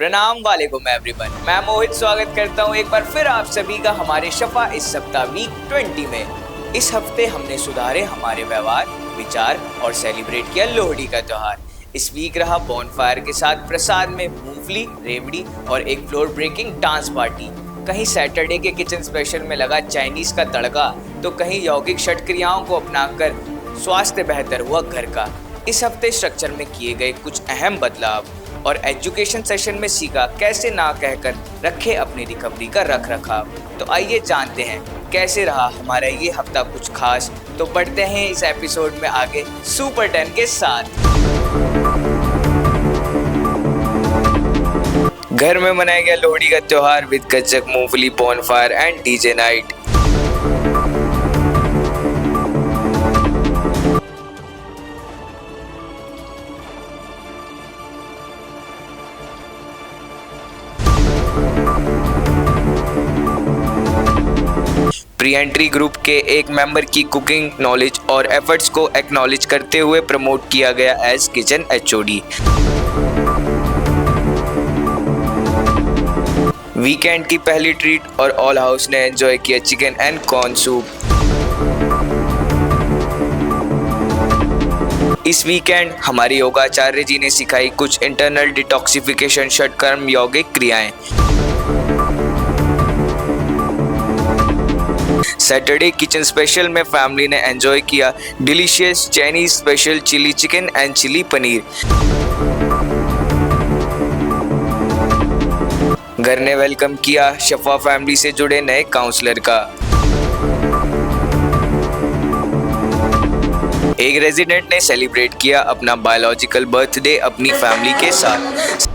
प्रणाम वालेकुम एवरीवन। मैं मोहित स्वागत करता हूं एक बार फिर आप सभी का हमारे शफा इस सप्ताह वीक 20 में। इस हफ्ते हमने सुधारे हमारे व्यवहार, विचार और सेलिब्रेट किया लोहड़ी का त्योहार। इस वीक रहा बॉनफायर के साथ प्रसाद में मूंगफली, रेवड़ी और एक फ्लोर ब्रेकिंग डांस पार्टी। कहीं सैटरडे के किचन स्पेशल में लगा चाइनीज का तड़का, तो कहीं यौगिक षट क्रियाओं को अपनाकर स्वास्थ्य बेहतर हुआ घर का। इस हफ्ते स्ट्रक्चर में किए गए कुछ अहम बदलाव और एजुकेशन सेशन में सीखा कैसे ना कहकर रखे अपनी रिकवरी का रख रखाव। तो आइए जानते हैं कैसे रहा हमारा ये हफ्ता कुछ खास। तो बढ़ते हैं इस एपिसोड में आगे सुपर 10 के साथ। घर में मनाया गया लोहड़ी का त्योहार विद गज्जक, मूंगफली, bonfire and DJ night. Pre entry group के एक मेंबर की कुकिंग नॉलेज और एफर्ट्स को एक्नॉलेज करते हुए प्रमोट किया गया एज किचन एचओडी। वीकेंड की पहली ट्रीट और ऑल हाउस ने एंजॉय किया चिकन एंड कॉर्न सूप। इस वीकेंड हमारे योगाचार्य जी ने सिखाई कुछ इंटरनल डिटॉक्सिफिकेशन षटकर्म यौगिक क्रियाएं। सैटरडे किचन स्पेशल में फैमिली ने एंजॉय किया delicious Chinese special chilli chicken and chilli paneer. घर ने वेलकम किया शफा फैमिली से जुड़े नए काउंसलर का। एक रेजिडेंट ने सेलिब्रेट किया अपना बायोलॉजिकल बर्थडे अपनी फैमिली के साथ।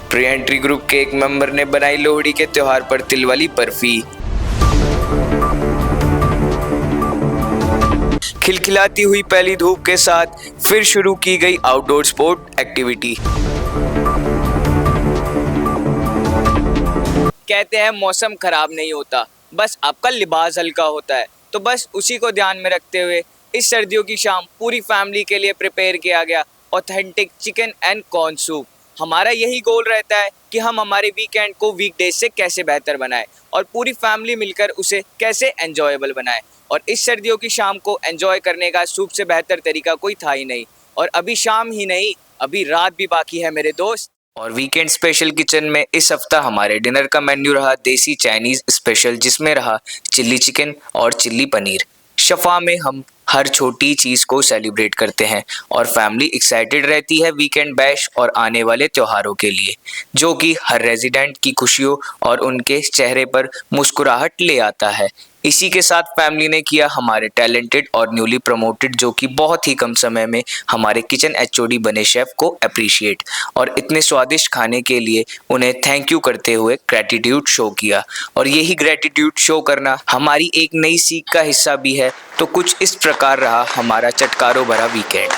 प्री एंट्री ग्रुप के एक मेंबर ने बनाई लोहड़ी के त्योहार पर तिल वाली बर्फी। खिलखिलाती हुई पहली धूप के साथ फिर शुरू की गई आउटडोर स्पोर्ट एक्टिविटी। कहते हैं मौसम खराब नहीं होता, बस आपका लिबास हल्का होता है। तो बस उसी को ध्यान में रखते हुए इस सर्दियों की शाम पूरी फैमिली के लिए प्रिपेयर किया गया authentic chicken and corn soup. हमारा यही गोल रहता है कि हम हमारे वीकेंड को वीकडेज से कैसे बेहतर बनाएं और पूरी फैमिली मिलकर उसे कैसे एंजॉयबल बनाएं। और इस सर्दियों की शाम को एंजॉय करने का सूप से बेहतर तरीका कोई था ही नहीं। और अभी शाम ही नहीं, अभी रात भी बाकी है मेरे दोस्त। और वीकेंड स्पेशल किचन में इस हफ्ता हमारे डिनर का मेन्यू रहा देसी चाइनीज स्पेशल, जिसमें रहा चिल्ली चिकन और चिल्ली पनीर। शफा में हम हर छोटी चीज को सेलिब्रेट करते हैं और फैमिली एक्साइटेड रहती है वीकेंड बैश और आने वाले त्योहारों के लिए, जो कि हर रेजिडेंट की खुशियों और उनके चेहरे पर मुस्कुराहट ले आता है। इसी के साथ फैमिली ने किया हमारे टैलेंटेड और न्यूली प्रमोटेड, जो कि बहुत ही कम समय में हमारे किचन एचओडी बने शेफ को अप्रिशिएट और इतने स्वादिष्ट खाने के लिए उन्हें थैंक यू करते हुए ग्रेटिट्यूड शो किया। और यही ग्रेटिट्यूड शो करना हमारी एक नई सीख का हिस्सा भी है। तो कुछ इस प्रकार रहा हमारा चटकारों भरा वीकेंड।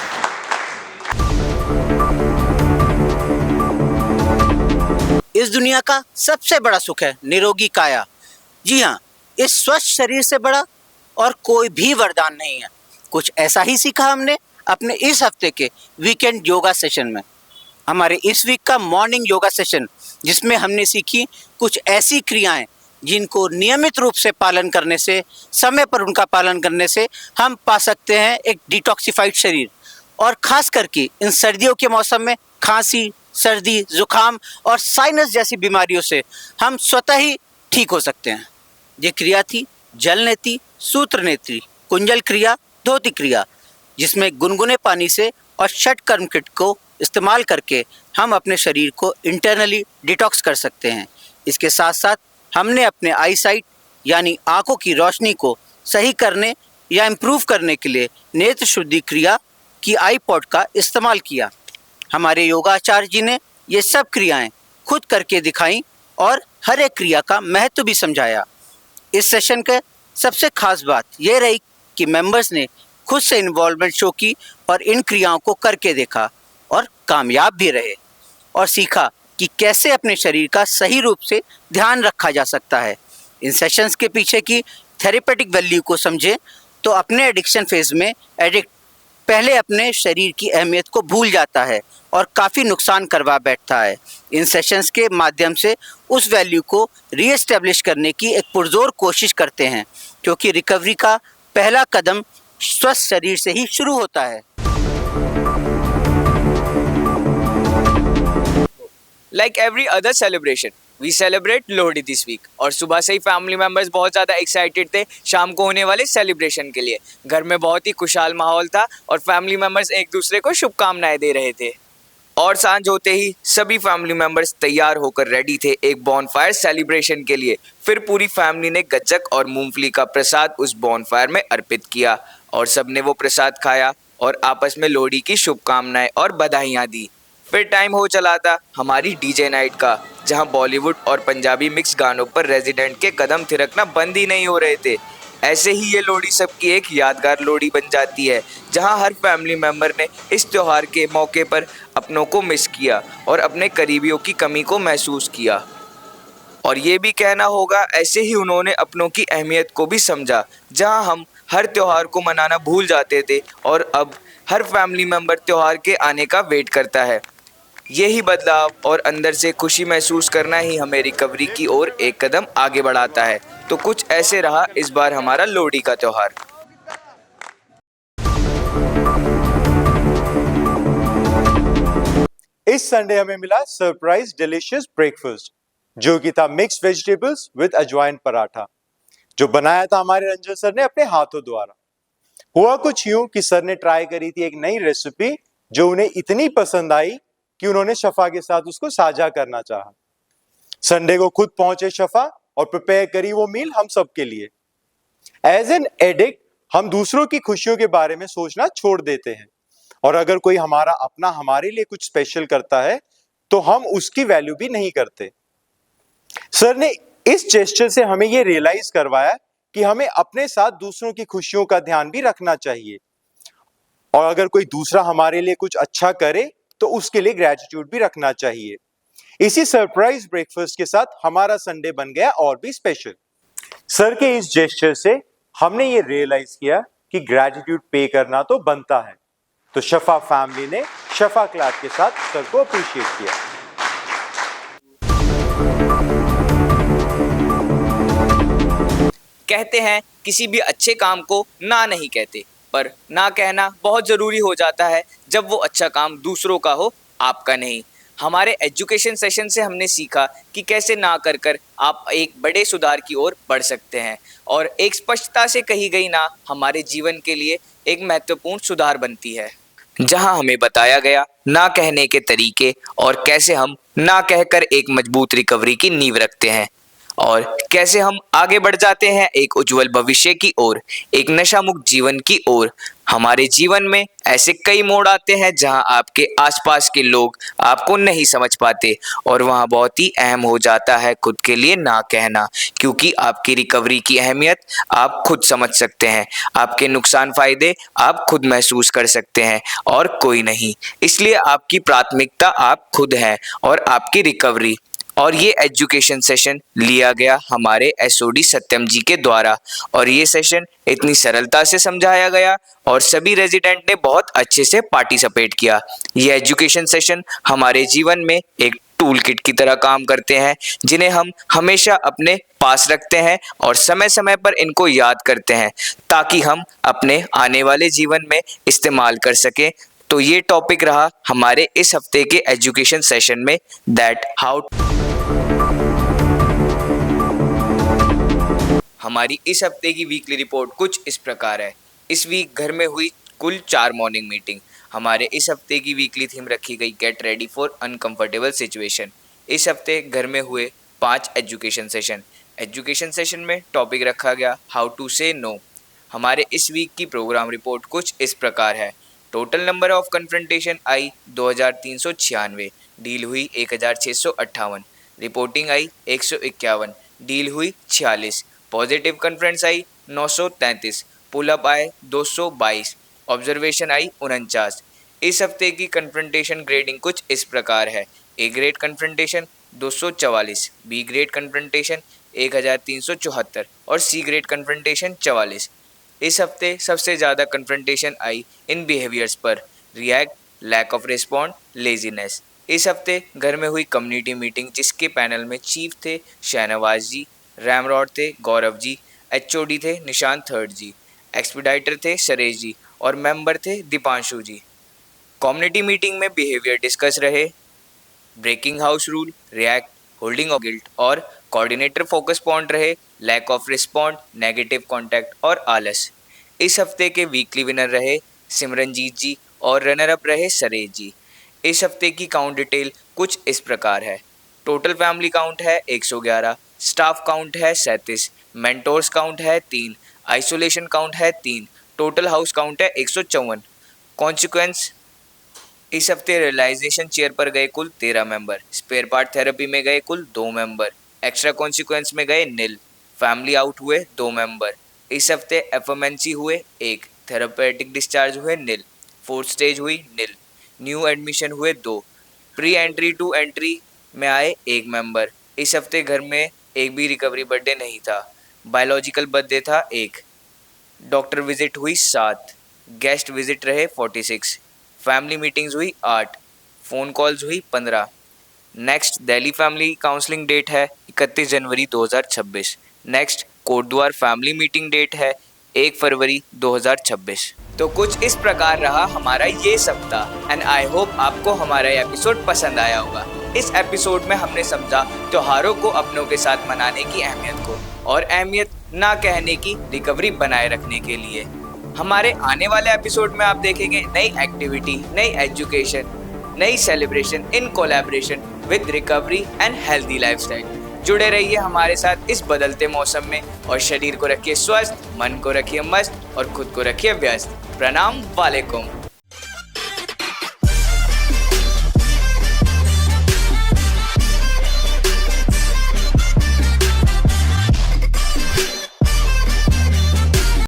इस दुनिया का सबसे बड़ा सुख है निरोगी काया। जी हाँ, इस स्वस्थ शरीर से बड़ा और कोई भी वरदान नहीं है। कुछ ऐसा ही सीखा हमने अपने इस हफ्ते के वीकेंड योगा सेशन में। हमारे इस वीक का मॉर्निंग योगा सेशन, जिसमें हमने सीखी कुछ ऐसी क्रियाएं जिनको नियमित रूप से पालन करने से, समय पर उनका पालन करने से हम पा सकते हैं एक डिटॉक्सिफाइड शरीर। और खास करके इन सर्दियों के मौसम में खांसी, सर्दी, जुकाम और साइनस जैसी बीमारियों से हम स्वतः ही ठीक हो सकते हैं। ये क्रिया थी जल नेति, सूत्र नेति, कुंजल क्रिया, धोती क्रिया, जिसमें गुनगुने पानी से और षटकर्म किट को इस्तेमाल करके हम अपने शरीर को इंटरनली डिटॉक्स कर सकते हैं। इसके साथ साथ हमने अपने आई साइट यानी आंखों की रोशनी को सही करने या इम्प्रूव करने के लिए नेत्र शुद्धि क्रिया की आई पॉड का इस्तेमाल किया। हमारे योगाचार्य जी ने ये सब क्रियाएं खुद करके दिखाई और हर एक क्रिया का महत्व भी समझाया। इस सेशन के सबसे खास बात यह रही कि मेंबर्स ने खुद से इन्वॉल्वमेंट शो की और इन क्रियाओं को करके देखा और कामयाब भी रहे और सीखा कि कैसे अपने शरीर का सही रूप से ध्यान रखा जा सकता है। इन सेशंस के पीछे की थेरेपेटिक वैल्यू को समझें तो अपने एडिक्शन फेज में एडिक्ट पहले अपने शरीर की अहमियत को भूल जाता है और काफ़ी नुकसान करवा बैठता है। इन सेशंस के माध्यम से उस वैल्यू को रीएस्टेब्लिश करने की एक पुरजोर कोशिश करते हैं, क्योंकि रिकवरी का पहला कदम स्वस्थ शरीर से ही शुरू होता है। Like every other celebration, we celebrate Lohri this week और सुबह से ही फैमिली मेंबर्स बहुत ज़्यादा एक्साइटेड थे शाम को होने वाले सेलिब्रेशन के लिए। घर में बहुत ही खुशहाल माहौल था और फैमिली मेंबर्स एक दूसरे को शुभकामनाएं दे रहे थे। और सांझ होते ही सभी फैमिली मेंबर्स तैयार होकर रेडी थे एक बॉनफायर सेलिब्रेशन के लिए। फिर पूरी फैमिली ने गज्जक और मूंगफली का प्रसाद उस बॉनफायर में अर्पित किया और सबने वो प्रसाद खाया और आपस में लोहड़ी की शुभकामनाएं और बधाइयाँ दी। फिर टाइम हो चला था हमारी डीजे नाइट का, जहां बॉलीवुड और पंजाबी मिक्स गानों पर रेजिडेंट के कदम थिरकना बंद ही नहीं हो रहे थे। ऐसे ही ये लोहड़ी सबकी एक यादगार लोहड़ी बन जाती है, जहां हर फैमिली मेंबर ने इस त्योहार के मौके पर अपनों को मिस किया और अपने करीबियों की कमी को महसूस किया। और ये भी कहना होगा, ऐसे ही उन्होंने अपनों की अहमियत को भी समझा, जहां हम हर त्योहार को मनाना भूल जाते थे और अब हर फैमिली मेंबर त्योहार के आने का वेट करता है। यही बदलाव और अंदर से खुशी महसूस करना ही हमें रिकवरी की ओर एक कदम आगे बढ़ाता है। तो कुछ ऐसे रहा इस बार हमारा लोहड़ी का त्योहार। इस संडे हमें मिला सरप्राइज डिलीशियस ब्रेकफास्ट, जो कि था मिक्स वेजिटेबल्स विद अजवाइन पराठा, जो बनाया था हमारे रंजन सर ने अपने हाथों द्वारा। हुआ कुछ यूं कि सर ने ट्राई करी थी एक नई रेसिपी, जो उन्हें इतनी पसंद आई कि उन्होंने शफा के साथ उसको साझा करना चाहा। संडे को खुद पहुंचे शफा और प्रिपेयर करी वो मील हम सबके लिए। एज एन एडिक्ट हम दूसरों की खुशियों के बारे में सोचना छोड़ देते हैं, और अगर कोई हमारा अपना हमारे लिए कुछ स्पेशल करता है तो हम उसकी वैल्यू भी नहीं करते। सर ने इस जेस्चर से हमें यह रियलाइज करवाया कि हमें अपने साथ दूसरों की खुशियों का ध्यान भी रखना चाहिए, और अगर कोई दूसरा हमारे लिए कुछ अच्छा करे तो उसके लिए ग्रेटिट्यूड भी रखना चाहिए। इसी सरप्राइज ब्रेकफास्ट के साथ हमारा संडे बन गया और भी स्पेशल। सर के इस जेस्चर से हमने ये रियलाइज किया कि ग्रेटिट्यूड पे करना तो बनता है, तो शफा फैमिली ने शफा क्लैप के साथ सर को अप्रिशिएट किया। कहते हैं किसी भी अच्छे काम को ना नहीं कहते, पर ना कहना बहुत ज़रूरी हो जाता है जब वो अच्छा काम दूसरों का हो, आपका नहीं। हमारे एजुकेशन सेशन से हमने सीखा कि कैसे ना कर कर आप एक बड़े सुधार की ओर बढ़ सकते हैं, और एक स्पष्टता से कही गई ना हमारे जीवन के लिए एक महत्वपूर्ण सुधार बनती है। जहां हमें बताया गया ना कहने के तरीके और कैसे हम ना कहकर एक मजबूत रिकवरी की नींव रखते हैं, और कैसे हम आगे बढ़ जाते हैं एक उज्जवल भविष्य की ओर, एक नशा मुक्त जीवन की ओर। हमारे जीवन में ऐसे कई मोड़ आते हैं जहां आपके आसपास के लोग आपको नहीं समझ पाते, और वहां बहुत ही अहम हो जाता है खुद के लिए ना कहना, क्योंकि आपकी रिकवरी की अहमियत आप खुद समझ सकते हैं, आपके नुकसान फायदे आप खुद महसूस कर सकते हैं और कोई नहीं। इसलिए आपकी प्राथमिकता आप खुद हैं और आपकी रिकवरी। और ये एजुकेशन सेशन लिया गया हमारे एसओडी सत्यम जी के द्वारा, और ये सेशन इतनी सरलता से समझाया गया और सभी रेजिडेंट ने बहुत अच्छे से पार्टिसिपेट किया। ये एजुकेशन सेशन हमारे जीवन में एक टूल किट की तरह काम करते हैं, जिन्हें हम हमेशा अपने पास रखते हैं और समय समय पर इनको याद करते हैं, ताकि हम अपने आने वाले जीवन में इस्तेमाल कर सकें। तो ये टॉपिक रहा हमारे इस हफ्ते के एजुकेशन सेशन में, दैट हाउ। हमारी इस हफ्ते की वीकली रिपोर्ट कुछ इस प्रकार है। इस वीक घर में हुई कुल 4 मॉर्निंग मीटिंग। हमारे इस हफ्ते की वीकली थीम रखी गई get ready for uncomfortable situation. इस हफ्ते घर में हुए 5 एजुकेशन सेशन। एजुकेशन सेशन में टॉपिक रखा गया हाउ टू से नो। हमारे इस वीक की प्रोग्राम रिपोर्ट कुछ इस प्रकार है। Total number of confrontation I 2396, deal हुई 1658, रिपोर्टिंग आई 151, डील हुई 46, पॉजिटिव कन्फ्रेंस आई 933, पुल अप आए 222, ऑब्जर्वेशन आई 49। इस हफ्ते की कन्फ्रंटेशन ग्रेडिंग कुछ इस प्रकार है। A grade confrontation 244, B grade confrontation 1374 और सी ग्रेड कन्फ्रंटेशन 44। इस हफ्ते सबसे ज़्यादा कन्फ्रंटेशन आई इन बिहेवियर्स पर, react, lack of respond, laziness. इस हफ्ते घर में हुई कम्युनिटी मीटिंग जिसके पैनल में चीफ थे शाहनवाज जी, रैमरॉड थे गौरव जी, एचओडी थे निशांत थर्ड जी, एक्सपीडाइटर थे सरेश जी और मेंबर थे दीपांशु जी। कम्युनिटी मीटिंग में बिहेवियर डिस्कस रहे, breaking house rule, react, holding of guilt और कोऑर्डिनेटर फोकस पॉइंट रहे, lack of respond, negative contact और आलस। इस हफ्ते के वीकली विनर रहे सिमरनजीत जी और रनर अप रहे सरेश जी। इस हफ्ते की काउंट डिटेल कुछ इस प्रकार है। टोटल फैमिली काउंट है 111, स्टाफ काउंट है 37, मेंटोर्स काउंट है 3, आइसोलेशन काउंट है 3, टोटल हाउस काउंट है 154। कॉन्सिक्वेंस, इस हफ्ते रियलाइजेशन चेयर पर गए कुल 13 मेंबर, स्पेयर पार्ट थेरेपी में गए कुल 2 मेंबर, एक्स्ट्रा कॉन्सिक्वेंस में गए निल, फैमिली आउट हुए 2 मेंबर। इस हफ्ते एफएमएनसी हुए 1, थेरेपेटिक डिस्चार्ज हुए निल, फोर्थ स्टेज हुई निल, न्यू एडमिशन हुए 2, प्री एंट्री टू एंट्री में आए 1 मेंबर। इस हफ्ते घर में एक भी रिकवरी बर्थडे नहीं था, बायोलॉजिकल बर्थडे था 1, डॉक्टर विजिट हुई 7, गेस्ट विजिट रहे 46, फैमिली मीटिंग्स हुई 8, फ़ोन कॉल्स हुई 15। Next Delhi family counselling date है 31 जनवरी 2026। Next Kotdwar family meeting date है 1 फरवरी 2026। तो कुछ इस प्रकार रहा हमारा ये सप्ताह एंड आई होप आपको हमारा ये एपिसोड पसंद आया होगा। इस एपिसोड में हमने समझा त्योहारों को अपनों के साथ मनाने की अहमियत को और अहमियत ना कहने की रिकवरी बनाए रखने के लिए। हमारे आने वाले एपिसोड में आप देखेंगे नई एक्टिविटी, नई एजुकेशन, नई celebration in collaboration with recovery and healthy lifestyle. जुड़े रहिए हमारे साथ इस बदलते मौसम में और शरीर को रखिए स्वस्थ, मन को रखिए मस्त और खुद को रखिए व्यस्त। प्रणाम वालेकुम।